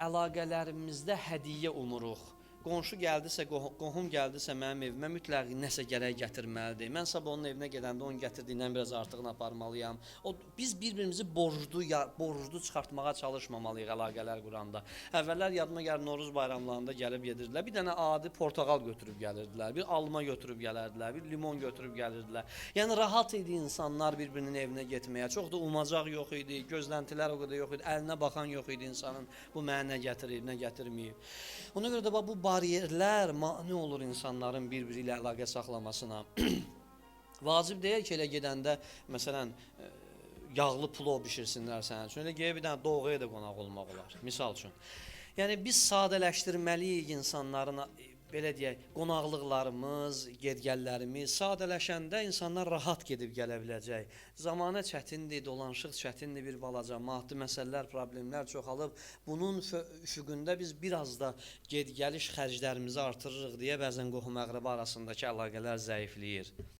əlaqələrimizdə hədiyyə umuruq. Qonşu gəldisə, qohum gəldisə mənim evimə mütləq nəsə gərək gətirməlidir. Mən sabah onun evinə gedəndə onun gətirdiyindən biraz artığını aparmalıyam. Biz bir-birimizi borclu çıxartmağa çalışmamalıyıq əlaqələr quranda. Əvvəllər yadıma gəlir Novruz bayramlarında gəlib yedirdilər. Bir dənə adi portağal götürüb gəlirdilər, bir alma götürüb gəlirdilər, bir limon götürüb gəlirdilər. Yəni rahat idi insanlar bir-birinin evinə getməyə. Çox da umacaq yox idi, gözləntilər o qədər yox idi, əlinə baxan yox idi insanın bu mənə nə gətirib, nə gətirməyib. Ona görə də bu bariyerlər mane olur insanların bir-biri ilə əlaqə saxlamasına. Vacib deyil ki, elə gedəndə, məsələn, yağlı plov bişirsinlər sənin üçün. Elə geyə bir dənə doğuya da qonaq olmaq olar, misal üçün. Yəni, biz sadələşdirməliyik insanların, belə deyək, qonaqlıqlarımız, gedgəllərimiz sadələşəndə insanlar rahat gedib gələ biləcək. Zamanə çətindir, dolanışıq çətindir, bir balaca maddi məsələlər, problemlər çoxalıb. Bunun üfüqündə biz biraz da ged-gəliş xərclərimizi artırırıq deyə bəzən qohum-əqrəba arasındakı əlaqələr zəifləyir.